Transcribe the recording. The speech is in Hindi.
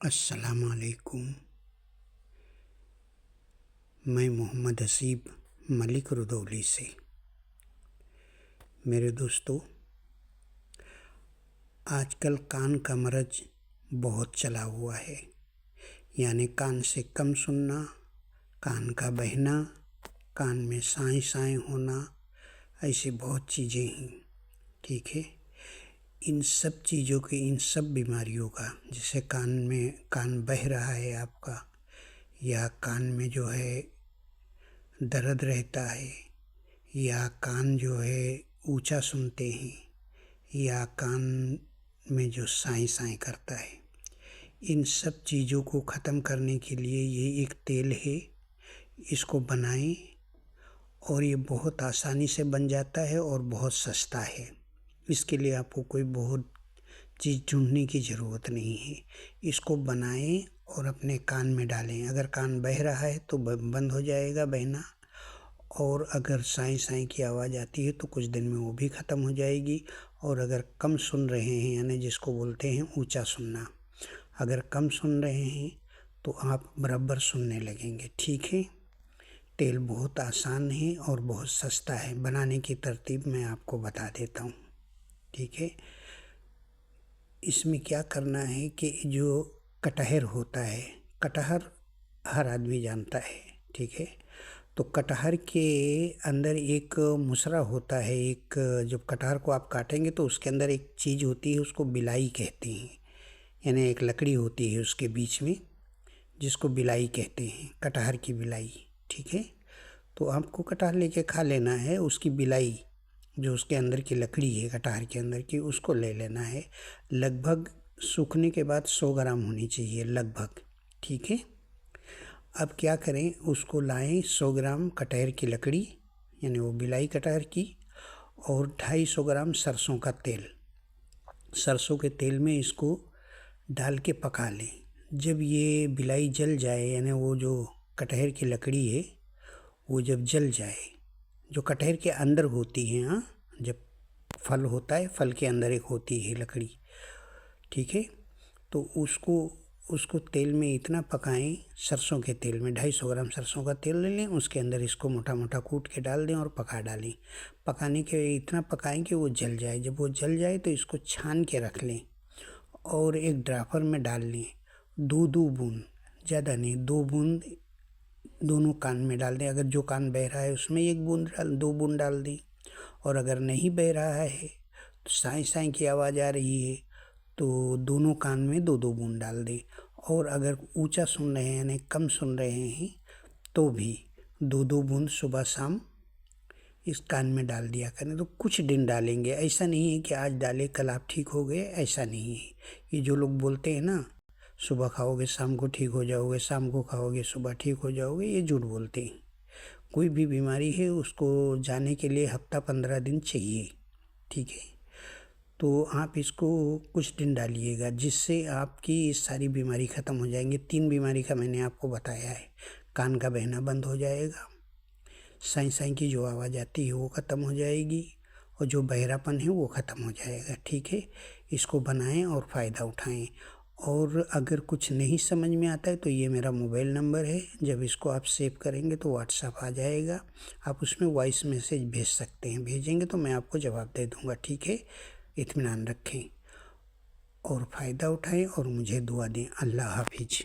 अस्सलाम वालेकुम। मैं मोहम्मद हसीब मलिक रुदौली से। मेरे दोस्तों, आजकल कान का मर्ज बहुत चला हुआ है। यानी कान से कम सुनना, कान का बहना, कान में साए साए होना, ऐसी बहुत चीज़ें हैं। ठीक है, इन सब चीज़ों के, इन सब बीमारियों का, जैसे कान बह रहा है आपका, या कान में जो है दर्द रहता है, या कान जो है ऊंचा सुनते हैं, या कान में जो साए साए करता है, इन सब चीज़ों को ख़त्म करने के लिए ये एक तेल है। इसको बनाएं और ये बहुत आसानी से बन जाता है और बहुत सस्ता है। इसके लिए आपको कोई बहुत चीज़ ढूंढने की ज़रूरत नहीं है। इसको बनाएं और अपने कान में डालें। अगर कान बह रहा है तो बंद हो जाएगा बहना, और अगर साए साए की आवाज़ आती है तो कुछ दिन में वो भी ख़त्म हो जाएगी। और अगर कम सुन रहे हैं, यानी जिसको बोलते हैं ऊंचा सुनना, अगर कम सुन रहे हैं तो आप बराबर सुनने लगेंगे। ठीक है, तेल बहुत आसान है और बहुत सस्ता है। बनाने की तरतीब मैं आपको बता देता हूँ। ठीक है, इसमें क्या करना है कि जो कटहर होता है, कटहर हर आदमी जानता है। ठीक है, तो कटहर के अंदर एक मुसरा होता है। एक जब कटहर को आप काटेंगे तो उसके अंदर एक चीज़ होती है, उसको बिलाई कहते हैं। यानी एक लकड़ी होती है उसके बीच में, जिसको बिलाई कहते हैं, कटहर की बिलाई। ठीक है, तो आपको कटहर लेके खा लेना है, उसकी बिलाई जो उसके अंदर की लकड़ी है कटहर के अंदर की, उसको ले लेना है। लगभग सूखने के बाद 100 ग्राम होनी चाहिए लगभग। ठीक है, अब क्या करें, उसको लाएं 100 ग्राम कटहर की लकड़ी, यानी वो बिलाई कटहर की, और 250 ग्राम सरसों का तेल। सरसों के तेल में इसको डाल के पका लें। जब ये बिलाई जल जाए, यानी वो जो कटहर की लकड़ी है वो जब जल जाए, जो कटहर के अंदर होती है, हाँ, जब फल होता है, फल के अंदर एक होती है लकड़ी। ठीक है, तो उसको तेल में इतना पकाएं, सरसों के तेल में 250 ग्राम सरसों का तेल ले लें, उसके अंदर इसको मोटा मोटा कूट के डाल दें और पका डालें। पकाने के इतना पकाएं कि वो जल जाए। जब वो जल जाए तो इसको छान के रख लें और एक ड्राफर में डाल लें। दो बूंद, ज़्यादा नहीं, 2 बूंद दोनों कान में डाल दें। अगर जो कान बह रहा है उसमें 2 बूंद डाल दें, और अगर नहीं बह रहा है तो साए साए की आवाज़ आ रही है तो दोनों कान में 2 बूंद डाल दें। और अगर ऊंचा सुन रहे हैं, यानी कम सुन रहे हैं, तो भी 2 बूंद सुबह शाम इस कान में डाल दिया करें। तो कुछ दिन डालेंगे, ऐसा नहीं है कि आज डाले कल आप ठीक हो गए, ऐसा नहीं है। ये जो लोग बोलते हैं ना, सुबह खाओगे शाम को ठीक हो जाओगे, शाम को खाओगे सुबह ठीक हो जाओगे, ये झूठ बोलते हैं। कोई भी बीमारी है उसको जाने के लिए हफ्ता 15 दिन चाहिए। ठीक है, तो आप इसको कुछ दिन डालिएगा, जिससे आपकी सारी बीमारी ख़त्म हो जाएंगी। 3 बीमारी का मैंने आपको बताया है। कान का बहना बंद हो जाएगा, साई साई की जो आवाज़ आती है वो ख़त्म हो जाएगी, और जो बहरापन है वो ख़त्म हो जाएगा। ठीक है, इसको बनाएं और फ़ायदा उठाएं। और अगर कुछ नहीं समझ में आता है तो ये मेरा मोबाइल नंबर है, जब इसको आप सेव करेंगे तो व्हाट्सएप आ जाएगा, आप उसमें वॉइस मैसेज भेज सकते हैं। भेजेंगे तो मैं आपको जवाब दे दूँगा। ठीक है, इत्मीनान रखें और फ़ायदा उठाएं और मुझे दुआ दें। अल्लाह हाफिज़।